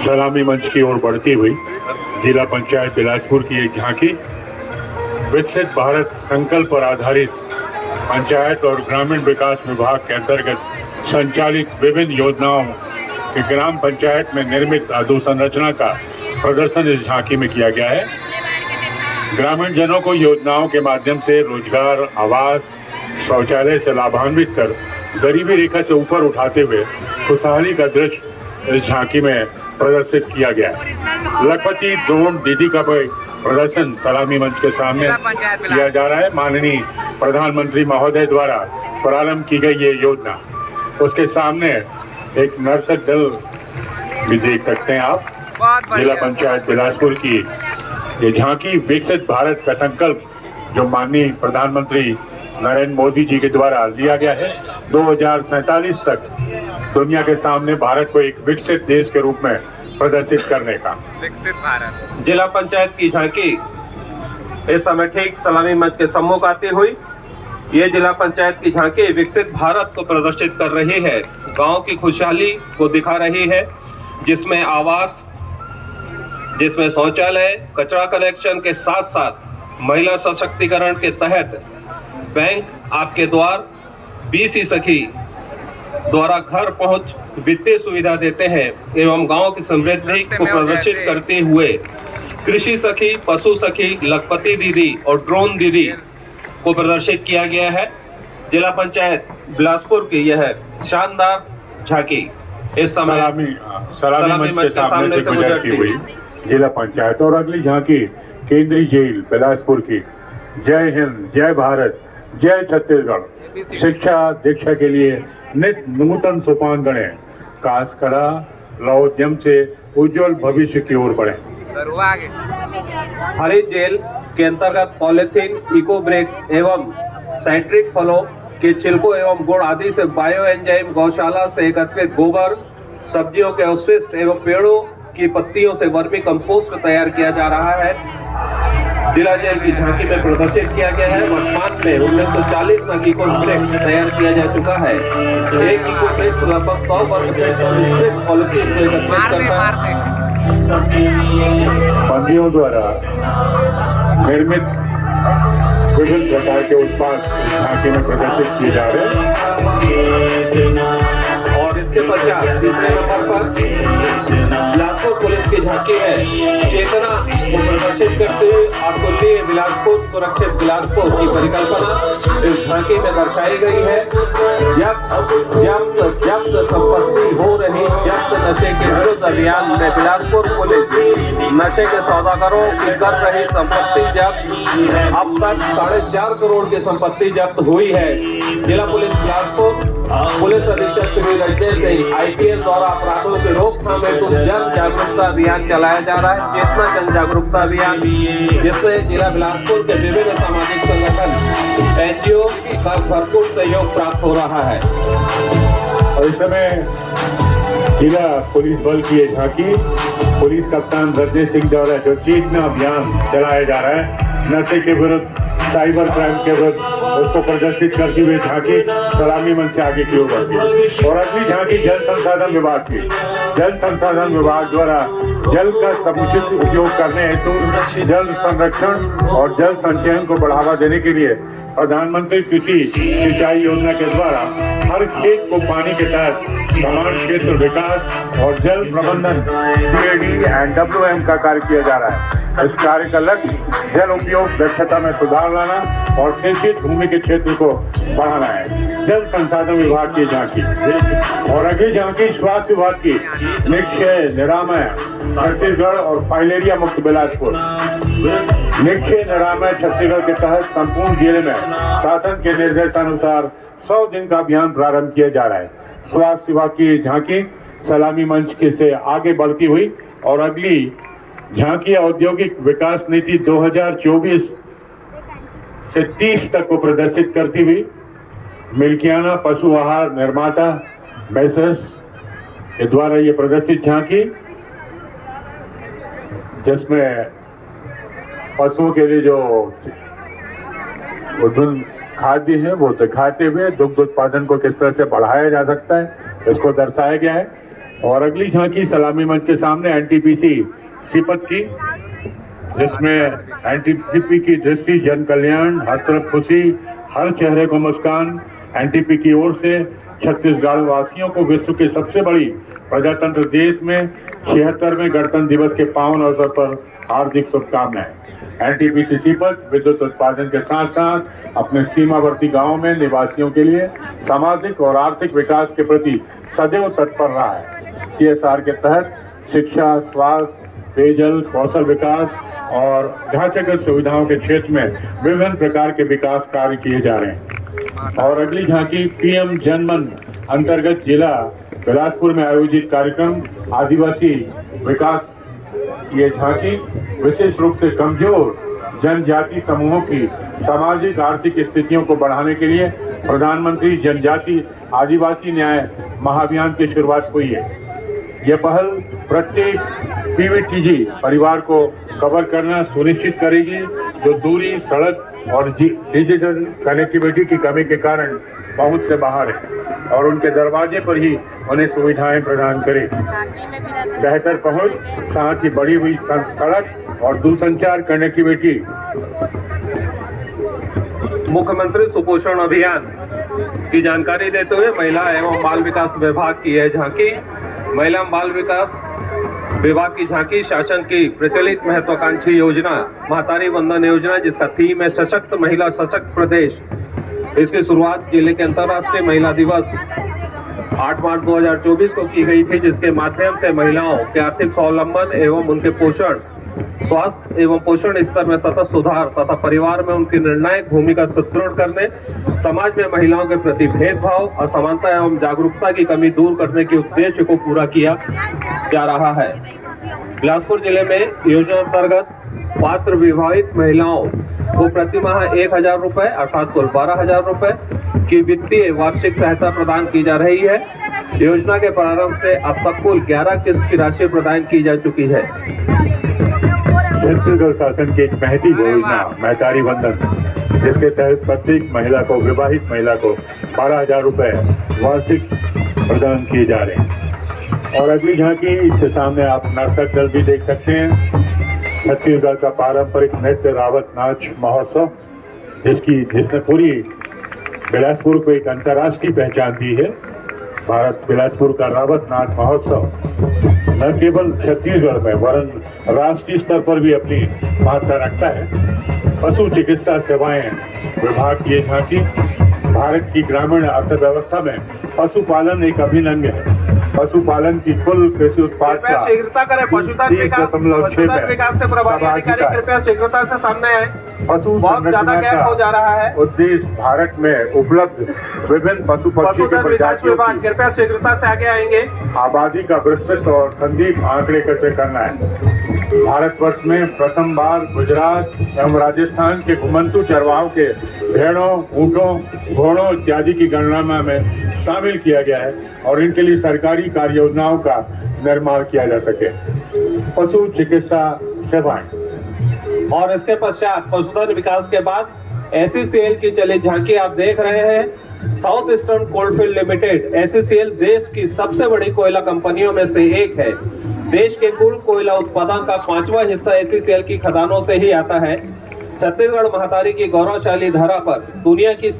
सलामी मंच की ओर बढ़ती हुई जिला पंचायत बिलासपुर की एक झांकी विकसित भारत संकल्प पर आधारित पंचायत और ग्रामीण विकास विभाग के अंतर्गत संचालित विभिन्न योजनाओं की ग्राम पंचायत में निर्मित अधोसंरचना का प्रदर्शन इस झांकी में किया गया है। ग्रामीण जनों को योजनाओं के माध्यम से रोजगार, आवास, शौचालय से लाभान्वित कर गरीबी रेखा से ऊपर उठाते हुए खुशहाली का दृश्य इस झांकी में प्रदर्शित किया गया है। लखपति ड्रोन दीदी का प्रदर्शन सलामी मंच के सामने किया जा रहा है। माननीय प्रधानमंत्री महोदय द्वारा प्रारंभ की गई ये योजना, उसके सामने एक नर्तक दल भी देख सकते हैं आप। जिला पंचायत बिलासपुर की ये झांकी विकसित भारत का संकल्प जो माननीय प्रधानमंत्री नरेंद्र मोदी जी के द्वारा लिया गया है, 2047 तक दुनिया के सामने भारत को एक विकसित देश के रूप में प्रदर्शित करने का। विकसित भारत जिला पंचायत की झांकी इस समय ठीक सलामी मंच के सम्मुख आती हुई ये जिला पंचायत की झांकी विकसित भारत को प्रदर्शित कर रही है। गांव की खुशहाली को दिखा रही है, जिसमें आवास, जिसमें शौचालय, कचरा कलेक्शन के साथ साथ महिला सशक्तिकरण के तहत बैंक आपके द्वार, बीसी सखी द्वारा घर पहुंच वित्तीय सुविधा देते हैं एवं गांव की समृद्धि को प्रदर्शित करते हुए कृषि सखी, पशु सखी, लखपति दीदी और ड्रोन दीदी को प्रदर्शित किया गया है। जिला पंचायत बिलासपुर की यह शानदार झांकी इस समय सलामी मंच के सामने से गुजरती हुई जिला पंचायत और अगली झांकी केंद्रीय जेल बिलासपुर की। जय हिंद, जय भारत, जय छत्तीसगढ़। शिक्षा दीक्षा के लिए नित नूतन सोपान गणे, काश करा लौद्यम से उज्जवल भविष्य की ओर बढ़े। हरित जेल के अंतर्गत पॉलिथीन, इको ब्रेक्स एवं साइट्रिक फलों के छिलकों एवं गुड़ आदि से बायो एंजाइम, गौशाला से एकत्रित गोबर, सब्जियों के अवशिष्ट एवं पेड़ों की पत्तियों से वर्मी कंपोस्ट तैयार किया जा रहा है। जिला जेल की झांकी में प्रदर्शित किया गया है। वर्तमान में 1940 तक इको ब्रेक्स तैयार किया जा चुका है। एक इको ब्रेक्स लगभग 100 वर्ग फीट पॉलिथीन को एकत्रित करता है। बंदियों द्वारा निर्मित विभिन्न प्रकार के उत्पाद झांकी में प्रदर्शित किए जा रहे हैं। और इसके पश्चात तीसरे नंबर पर बिलासपुर पुलिस की झांकी है। चेतना को प्रदर्शित करते हुए आपको लिए बिलासपुर सुरक्षित बिलासपुर की परिकल्पना इस झांकी में दर्शाई गई है। जब्त संपत्ति हो रही जब्त नशे के विरुद्ध अभियान में बिलासपुर पुलिस नशे के सौदागरों की कर रही संपत्ति जब्त। अब तक 4.5 करोड़ की संपत्ति जब्त हुई है। जिला पुलिस बिलासपुर पुलिस अधीक्षक श्री रजनीश सिंह IPS द्वारा अपराधों की रोकथाम हेतु जन जागरूकता अभियान चलाया जा रहा है। चेतना जन जागरूकता अभियान, जिससे जिला बिलासपुर के विभिन्न सामाजिक संगठन, NGO का भरपूर सहयोग प्राप्त हो रहा है। और इस समय जिला पुलिस बल की झांकी पुलिस कप्तान रजनीश सिंह द्वारा जो चेतना अभियान चलाया जा रहा है नशे के विरुद्ध, साइबर क्राइम के विरुद्ध, उसको प्रदर्शित करती हुई झांकी सलामी मंच से आगे की ओर बढ़ती है। और अगली झांकी जल संसाधन विभाग की। जल संसाधन विभाग द्वारा जल का समुचित उपयोग करने हेतु जल संरक्षण और जल संचयन को बढ़ावा देने के लिए प्रधानमंत्री कृषि सिंचाई योजना के द्वारा हर खेत को पानी के तहत समान क्षेत्र विकास और जल प्रबंधन CAD एंड WM का कार्य किया जा रहा है। इस कार्य का लक्ष्य जल उपयोग दक्षता में सुधार लाना और सिंचित भूमि के क्षेत्र को बढ़ाना है। जल संसाधन विभाग की झांकी और अगली झांकी स्वास्थ्य विभाग की। निक्षय, निरामय छत्तीसगढ़ और फाइलेरिया मुक्त बिलासपुर। निक्षय निरामय छत्तीसगढ़ के तहत संपूर्ण जिले में शासन के निर्देशानुसार 100 दिन का अभियान प्रारंभ किया जा रहा है। स्वास्थ्य विभाग की झांकी सलामी मंच के से आगे बढ़ती हुई और अगली झांकी औद्योगिक विकास नीति 2024 से 30 तक को प्रदर्शित करती हुई मिल्कियाना पशु आहार निर्माता मैसर्स के द्वारा ये प्रदर्शित झांकी, जिसमें पशुओं के लिए जो विभिन्न खाद्य है वो दिखाते हुए दुग्ध उत्पादन को किस तरह से बढ़ाया जा सकता है इसको दर्शाया गया है। और अगली झांकी सलामी मंच के सामने एनटीपीसी सीपत की, जिसमें एनटीपीसी की दृष्टि जन कल्याण, हर तरफ खुशी, हर चेहरे को मुस्कान। एनटीपी की ओर से छत्तीसगढ़ वासियों को विश्व के सबसे बड़ी प्रजातंत्र देश में 76वें गणतंत्र दिवस के पावन अवसर पर हार्दिक शुभकामनाएं। एनटीपीसी सीपत विद्युत उत्पादन के साथ साथ अपने सीमावर्ती गांवों में निवासियों के लिए सामाजिक और आर्थिक विकास के प्रति सदैव तत्पर रहा है। सीएसआर के तहत शिक्षा, स्वास्थ्य, पेयजल, कौशल विकास और ढांचागत सुविधाओं के क्षेत्र में विभिन्न प्रकार के विकास कार्य किए जा रहे हैं। और अगली झांकी पीएम जनमन अंतर्गत जिला बिलासपुर में आयोजित कार्यक्रम आदिवासी विकास। ये झांकी विशेष रूप से कमजोर जनजाति समूहों की सामाजिक आर्थिक स्थितियों को बढ़ाने के लिए प्रधानमंत्री जनजाति आदिवासी न्याय महाअभियान की शुरुआत हुई है। यह पहल प्रत्येक पीवीटीजी परिवार को कवर करना सुनिश्चित करेगी जो दूरी, सड़क और डिजिटल कनेक्टिविटी की कमी के कारण बहुत से बाहर है, और उनके दरवाजे पर ही उन्हें सुविधाएं प्रदान करें। बेहतर पहुंच, साथ ही बढ़ी हुई सड़क और दूरसंचार कनेक्टिविटी। मुख्यमंत्री सुपोषण अभियान की जानकारी देते हुए महिला एवं बाल विकास विभाग की यह झांकी। महिला एवं बाल विकास विभाग की झांकी शासन की प्रचलित महत्वाकांक्षी योजना महतारी वंदन योजना, जिसका थीम है सशक्त महिला सशक्त प्रदेश। इसकी शुरुआत जिले के अंतर्राष्ट्रीय महिला दिवस 8 मार्च 2024 को की गई थी, जिसके माध्यम से महिलाओं के आर्थिक स्वावलंबन एवं उनके पोषण, स्वास्थ्य एवं पोषण स्तर में सतत सुधार तथा परिवार में उनकी निर्णायक भूमिका सुदृढ़ करने, समाज में महिलाओं के प्रति भेदभाव, असमानता एवं जागरूकता की कमी दूर करने के उद्देश्य को पूरा किया जा रहा है। बिलासपुर जिले में योजना अंतर्गत पात्र विवाहित महिलाओं को प्रति माह 1000 रुपए अर्थात कुल 12,000 रुपए की वित्तीय वार्षिक सहायता प्रदान की जा रही है। योजना के प्रारंभ से अब तक कुल 11 किस्त की राशि प्रदान की जा चुकी है। छत्तीसगढ़ शासन की एक महती योजना महतारी वंदन, जिसके तहत प्रत्येक महिला को, विवाहित महिला को 12,000 रुपए वार्षिक प्रदान किए जा रहे हैं। और अगली झांकी, इसके सामने आप नर्तक दल भी देख सकते हैं। छत्तीसगढ़ का पारंपरिक नृत्य रावत नाच महोत्सव, जिसने पूरी बिलासपुर को एक अंतर्राष्ट्रीय पहचान दी है। भारत बिलासपुर का रावत नाच महोत्सव न केवल छत्तीसगढ़ में वरन राष्ट्रीय स्तर पर भी अपनी महत्ता रखता है। पशु चिकित्सा सेवाएं विभाग की झांकी भारत की ग्रामीण अर्थव्यवस्था में पशुपालन एक अभिन्न अंग है। पशुपालन की कुल कृषि उत्पाद का शीघ्रता करें। पशुधन विकास से प्रभारी अधिकारी कृपया शीघ्रता से सामने आए। पशु बहुत ज्यादा गैप हो जा रहा है। उद्देश्य भारत में उपलब्ध विभिन्न पशु पक्षी के प्रजातियों की कृपया शीघ्रता से आगे आएंगे। आबादी का विस्तृत और संदीप आंकड़े एकत्र करना है। भारतवर्ष में प्रथम बार गुजरात एवं राजस्थान के घुमंतू चरवाहों के भेड़ों, ऊँटों, घोड़ों इत्यादि की गणना में शामिल किया गया है और इनके लिए सरकारी कार्य योजनाओं का निर्माण किया जा सके। पशु चिकित्सा सेवाएं और इसके पश्चात पशुधन विकास के बाद एसईसीएल की चलित झांकी आप देख रहे हैं। South eastern coalfield limited SECL देश की सबसे बड़ी कोयला कंपनियों में से एक है। देश के कुल कोयला उत्पादन का 5वां हिस्सा एसईसीएल की खदानों से ही आता है। छत्तीसगढ़ महतारी की गौरवशाली धरा पर दुनिया की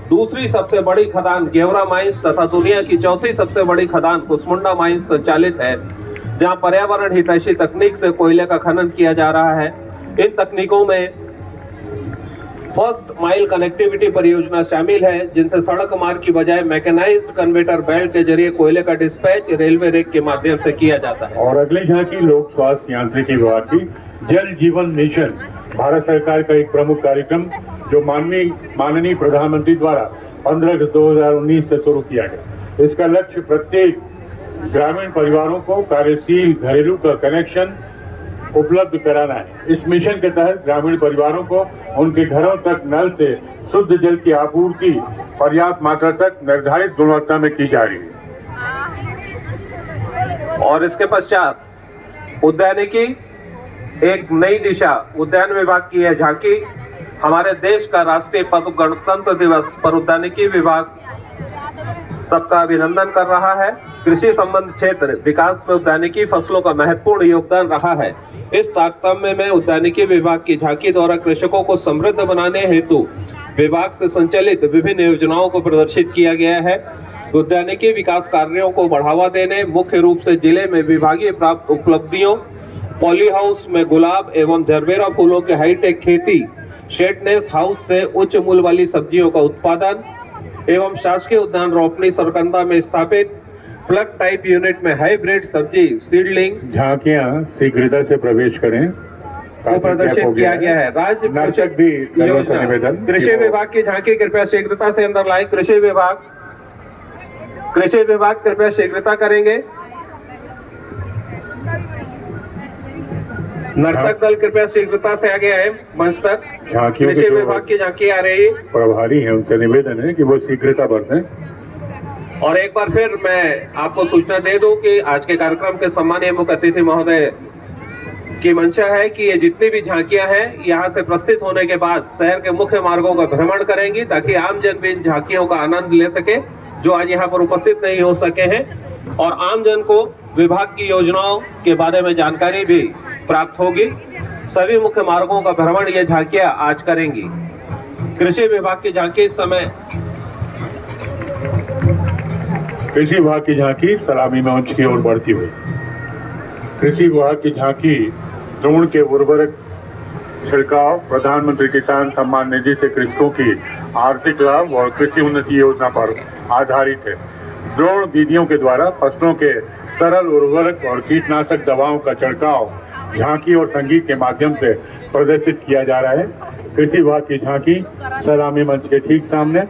दूसरी सबसे बड़ी खदान गेवरा माइंस तथा दुनिया की चौथी सबसे बड़ी खदान कुसमुंडा माइंस संचालित है, जहां पर्यावरण हितैषी तकनीक से कोयले का खनन किया जा रहा है। इन तकनीकों में फर्स्ट माइल कनेक्टिविटी परियोजना शामिल है, जिनसे सड़क मार्ग की बजाय मैकेनाइज्ड कन्वेटर बेल्ट के जरिए कोयले का डिस्पैच रेलवे रेक के माध्यम से किया जाता है। और अगली झांकी लोक स्वास्थ्य यांत्रिकी विभाग की जल जीवन मिशन, भारत सरकार का एक प्रमुख कार्यक्रम जो माननीय प्रधानमंत्री द्वारा 15 अगस्त 2019 से शुरू किया गया। इसका लक्ष्य प्रत्येक ग्रामीण परिवारों को कार्यशील घरेलू का कनेक्शन उपलब्ध कराना है। इस मिशन के तहत ग्रामीण परिवारों को उनके घरों तक नल से शुद्ध जल की आपूर्ति पर्याप्त मात्रा तक निर्धारित गुणवत्ता में की जा रही है। और इसके पश्चात उद्यानिकी एक नई दिशा, उद्यान विभाग की है झांकी। हमारे देश का राष्ट्रीय पर्व गणतंत्र दिवस पर उद्यानिकी विभाग सबका अभिनंदन कर रहा है। कृषि संबंध क्षेत्र विकास में उद्यानिकी फसलों का महत्वपूर्ण योगदान रहा है। इस तारतम्य में उद्यानिकी विभाग की झांकी द्वारा कृषकों को समृद्ध बनाने हेतु विभाग से संचालित विभिन्न योजनाओं को प्रदर्शित किया गया है। उद्यानिकी विकास कार्यों को बढ़ावा देने मुख्य रूप से जिले में विभागीय प्राप्त उपलब्धियों, पॉली हाउस में गुलाब एवं जरबेरा फूलों की हाईटेक खेती, शेडनेस हाउस से उच्च मूल्य वाली सब्जियों का उत्पादन एवं शासकीय उद्यान रोपनी सरकंदा में स्थापित प्लग टाइप यूनिट में हाइब्रिड सब्जी सीडलिंग झांकियां शीघ्रता से प्रवेश करें को प्रदर्शित किया गया है। राज्य नर्तक भी दलों से निवेदन कृषि विभाग की झांकी कृपया शीघ्रता से अंदर लाएं। कृषि विभाग कृपया शीघ्रता करेंगे। नर्तक दल कृपया शीघ्रता से आगे आए मंच तक। झांकियों कृषि विभाग की झांकी आ रही है। प्रभारी है उनसे निवेदन है कि वो शीघ्रता बरतें। और एक बार फिर मैं आपको सूचना दे दूं कि आज के कार्यक्रम के सम्मानीय मुख्य अतिथि महोदय की मंशा है कि ये जितनी भी झांकियां हैं यहाँ से प्रस्थित होने के बाद शहर के मुख्य मार्गों का भ्रमण करेंगी ताकि आम जन भी इन झांकियों का आनंद ले सके जो आज यहाँ पर उपस्थित नहीं हो सके हैं, और आम जन को विभाग की योजनाओं के बारे में जानकारी भी प्राप्त होगी। सभी मुख्य मार्गों का भ्रमण ये झांकियां आज करेंगी। कृषि विभाग की झांकी इस समय कृषि विभाग की झांकी सलामी मंच की ओर बढ़ती हुई। कृषि विभाग की झांकी ड्रोन के उर्वरक छिड़काव, प्रधानमंत्री किसान सम्मान निधि से कृषकों की आर्थिक लाभ और कृषि उन्नति योजना पर आधारित है। ड्रोन दीदियों के द्वारा फसलों के तरल उर्वरक और कीटनाशक दवाओं का छिड़काव झांकी और संगीत के माध्यम से प्रदर्शित किया जा रहा है। कृषि विभाग की झांकी सलामी मंच के ठीक सामने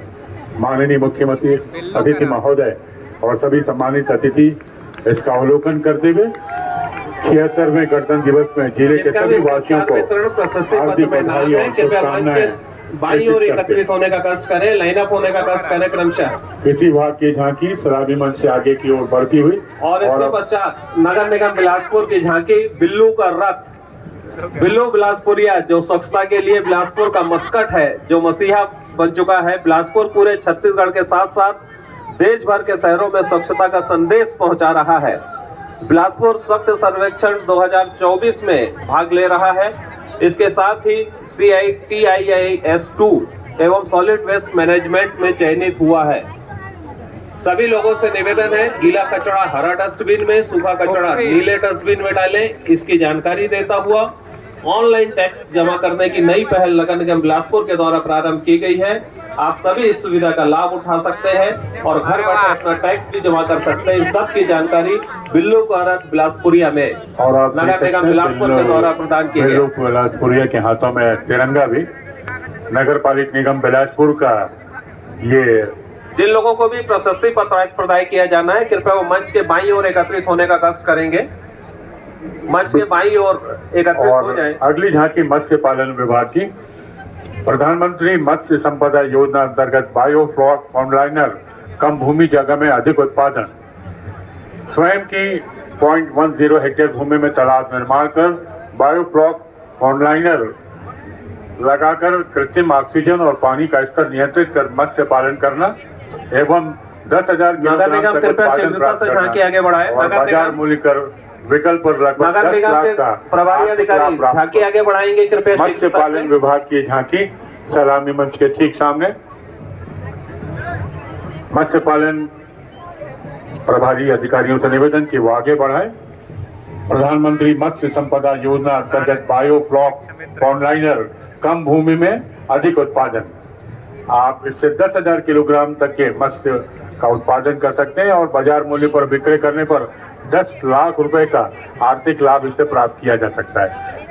माननीय मुख्यमंत्री अतिथि महोदय और सभी सम्मानित अतिथि इसका अवलोकन करते हुए 76वें गणतंत्र दिवस में जिले के सभी वासियों को हार्दिक बधाई और शुभकामनाएं बाई और एकत्रित होने का कष्ट करें, लाइनअप होने का कष्ट करें क्रमशः। कृषि विभाग की झांकी सलामी मंच से आगे की ओर बढ़ती हुई और इसके पश्चात नगर निगम बिलासपुर की झांकी बिल्लू का रथ, बिल्लू बिलासपुरिया जो स्वच्छता के लिए बिलासपुर का मस्कट है, जो मसीहा बन चुका है। बिलासपुर पूरे छत्तीसगढ़ के साथ साथ देश भर के शहरों में स्वच्छता का संदेश पहुंचा रहा है। बिलासपुर स्वच्छ सर्वेक्षण 2024 में भाग ले रहा है। इसके साथ ही CITIIS2 एवं सॉलिड वेस्ट मैनेजमेंट में चयनित हुआ है। सभी लोगों से निवेदन है गीला कचरा हरा डस्टबिन में, सूखा कचरा नीले डस्टबिन में डालें। इसकी जानकारी देता हुआ ऑनलाइन टैक्स जमा करने की नई पहल नगर निगम बिलासपुर के द्वारा प्रारंभ की गई है। आप सभी इस सुविधा का लाभ उठा सकते हैं और घर बैठे अपना टैक्स भी जमा कर सकते हैं। सब की जानकारी बिल्लू का रथ बिलासपुरिया में और नगर निगम बिलासपुर के द्वारा प्रदान की गई। बिलासपुरिया के हाथों में तिरंगा भी नगर पालिक निगम बिलासपुर का ये जिन लोगों को भी प्रशस्ति पत्र प्रदान किया जाना है कृपया वो मंच के बाईं ओर एकत्रित होने का कष्ट करेंगे। मंच के बाईं ओर एकत्रित हो जाए। अगली झांकी मत्स्य पालन विभाग की प्रधानमंत्री मत्स्य संपदा योजना अंतर्गत बायोफ्लॉक फाउंडलाइनर कम भूमि जगह में अधिक उत्पादन। स्वयं की 0.10 हेक्टेयर भूमि में तालाब निर्माण कर बायोफ्लॉक फाउंडलाइनर लगाकर कृत्रिम ऑक्सीजन और पानी का स्तर नियंत्रित कर मत्स्य पालन करना एवं 10,000 किलोग्राम तक उत्पादन प्राप्त करना। बाजार मूल्य कर विकल्प पर लगभग 10 लाख का प्रभारी अधिकारी झांकी आगे बढ़ाएंगे कृपया। मत्स्य पालन विभाग की झांकी सलामी मंच के ठीक सामने मत्स्य पालन प्रभारी अधिकारियों से निवेदन कि वो आगे बढ़ाएं। प्रधानमंत्री मत्स्य संपदा योजना अंतर्गत बायोफ्लॉक फाउंडलाइनर कम भूमि में अधिक उत्पादन। आप इससे 10,000 किलोग्राम तक के मत्स्य का उत्पादन कर सकते हैं और बाजार मूल्य पर विक्रय करने पर 10 लाख रुपए का आर्थिक लाभ इससे प्राप्त किया जा सकता है।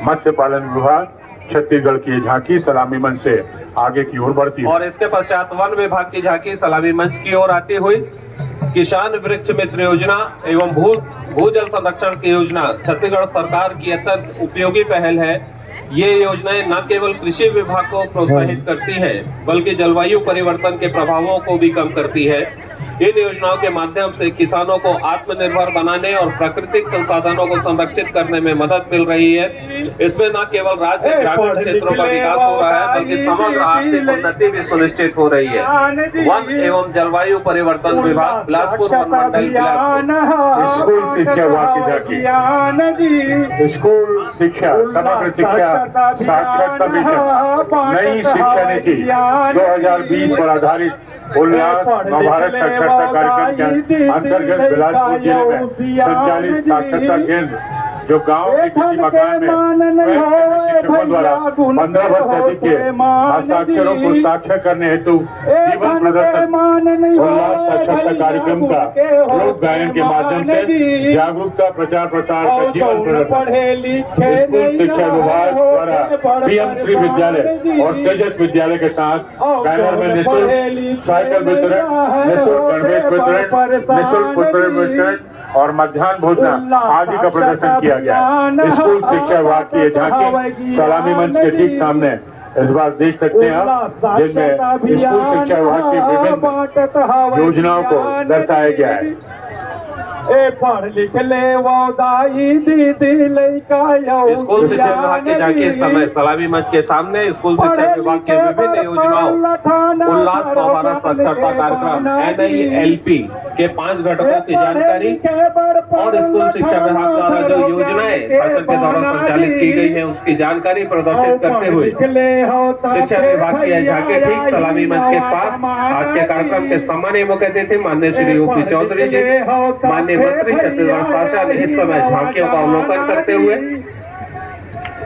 मत्स्य पालन विभाग छत्तीसगढ़ की झांकी सलामी मंच से आगे की ओर बढ़ती है। और इसके पश्चात वन विभाग की झांकी सलामी मंच की ओर आती हुई किसान वृक्ष मित्र योजना एवं भूजल संरक्षण की योजना छत्तीसगढ़ सरकार की अत्यंत उपयोगी पहल है। ये योजनाएं न केवल कृषि विभाग को प्रोत्साहित करती हैं बल्कि जलवायु परिवर्तन के प्रभावों को भी कम करती है। इन योजनाओं के माध्यम से किसानों को आत्मनिर्भर बनाने और प्राकृतिक संसाधनों को संरक्षित करने में मदद मिल रही है। इसमें न केवल राज्य के ग्रामीण क्षेत्रों का विकास हो रहा है, बल्कि समग्र आर्थिक उन्नति भी सुनिश्चित हो रही है। वन एवं जलवायु परिवर्तन विभाग बिलासपुर वन मंडल बिलासपुर। स्कूल शिक्षा वाकई स्कूल शिक्षा समग्र शिक्षा साक्षरता मिशन नई शिक्षा नीति 2020 पर आधारित उल्लास भारत साक्षरता कार्यक्रम के अंतर्गत बिलासपुर जिले में संचालित साक्षरता केंद्र जो गांव के किसी मकान में शिक्षकों द्वारा 15 वर्ष से अधिक के हस्ताक्षरों को साक्षर करने हेतु जीवन प्रदर्शन उल्लास साक्षरता कार्यक्रम का लोक गायन के माध्यम से जागरूकता प्रचार प्रसार का जीवन प्रदर्शन स्कूल शिक्षा विभाग द्वारा पीएम श्री विद्यालय और सेजस विद्यालय के साथ बैनर में निःशुल्क साइकिल वितरण, निःशुल्क गणवेश वितरण, निःशुल्क पुस्तक वितरण और मध्याह्न भोजन आदि का प्रदर्शन किया गया। स्कूल शिक्षा विभाग की ये झांकी सलामी मंच के ठीक सामने इस बार देख सकते हैं आप, जिसमें स्कूल शिक्षा विभाग की विभिन्न योजनाओं को दर्शाया गया है। पढ़ लिख ले वो दाई दीदी लइका स्कूल शिक्षा विभाग की झांकी इस समय सलामी मंच के सामने स्कूल शिक्षा विभाग के विभिन्न योजनाओं उल्लास भारत साक्षरता कार्यक्रम NILP के 5 घटकों की जानकारी और स्कूल शिक्षा विभाग द्वारा जो योजनाएं शासन के द्वारा संचालित की गई है उसकी जानकारी प्रदर्शित करते हुए शिक्षा विभाग की झांकी ठीक सलामी मंच के पास आज के कार्यक्रम के सम्मानीय मुख्य अतिथि माननीय श्री OP चौधरी जी, माननीय मंत्री छत्तीसगढ़ शासन इस समय झांकियों का अवलोकन करते हुए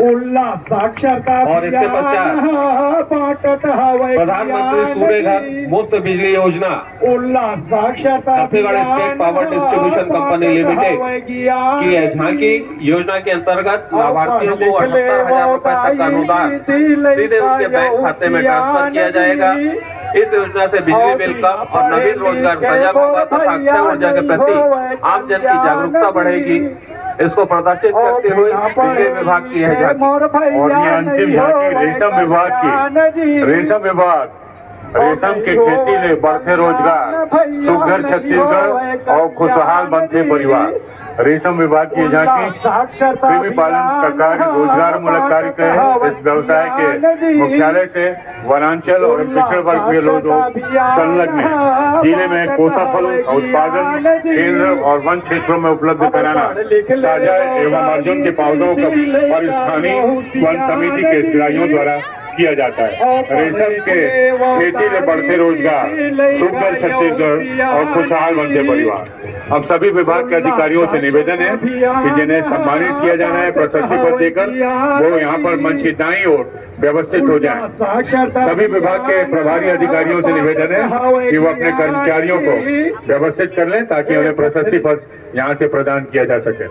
उल्लास साक्षरता और इसके पश्चात प्रधानमंत्री सूर्य घर मुफ्त बिजली योजना उल्लास साक्षरता Chhattisgarh state power distribution company limited की यह झांकी योजना के अंतर्गत लाभार्थियों को 78,000 रुपए तक का अनुदान सीधे उनके बैंक खाते में ट्रांसफर किया जाएगा। इस योजना से बिजली बिल कम और नवीन रोजगार सजग होगा तथा अक्षय ऊर्जा के प्रति आम जन की जागरूकता बढ़ेगी। इसको प्रदर्शित करते हुए बिजली विभाग की है झांकी और ये अंतिम झांकी रेशम विभाग की रेशम के खेती ले बढ़ते रोजगार, सुघर छत्तीसगढ़ और खुशहाल बनते परिवार। रेशम विभाग की झांकी कृमि पालन का कार्य रोजगार मूलक कार्य के इस व्यवसाय के मुख्यालय से वनांचल और पिछड़े वर्ग के लोग संलग्न है। जिले में कोसा फल उत्पादन केंद्र और वन क्षेत्रों में उपलब्ध कराना साझा एवं अर्जुन के पौधों का और स्थानीय वन समिति के हितग्राहियों द्वारा किया जाता है। रेशम के खेती में बढ़ते रोजगार, सुघर छत्तीसगढ़ और खुशहाल बनते परिवार। अब सभी विभाग के अधिकारियों से निवेदन है कि जिन्हें सम्मानित किया जाना है प्रशस्ति पत्र देकर वो यहाँ पर मंच की दाईं ओर व्यवस्थित हो जाएं। सभी विभाग के प्रभारी अधिकारियों से निवेदन है कि वो अपने कर्मचारियों को व्यवस्थित कर लें ताकि उन्हें प्रशस्ति पत्र यहाँ से प्रदान किया जा सके।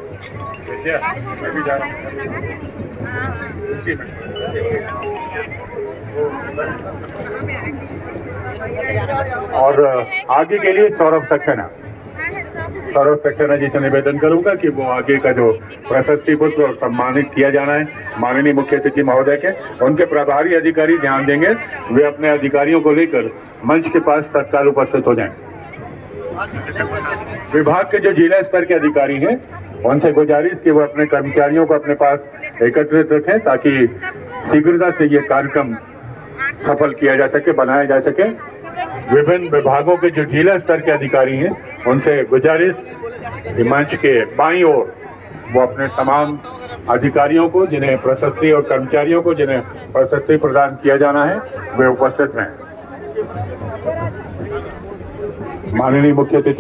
और आगे के लिए सौरभ सक्सेना जी से निवेदन करूंगा कि वो आगे का जो प्रशस्ति पत्र और सम्मानित किया जाना है माननीय मुख्य अतिथि महोदय के उनके प्रभारी अधिकारी ध्यान देंगे, वे अपने अधिकारियों को लेकर मंच के पास तत्काल उपस्थित हो जाएं। विभाग के जो जिला स्तर के अधिकारी हैं उनसे गुजारिश कि वो अपने कर्मचारियों को अपने पास एकत्रित रखें ताकि शीघ्रता से ये कार्यक्रम सफल किया जा सके, बनाया जा सके। विभिन्न विभागों के जो जिला स्तर के अधिकारी हैं उनसे गुजारिश कि मंच के बाईं ओर वो अपने तमाम अधिकारियों को जिन्हें प्रशस्ति और कर्मचारियों को जिन्हें प्रशस्ति प्रदान किया जाना है वे उपस्थित रहें। माननीय मुख्य अतिथि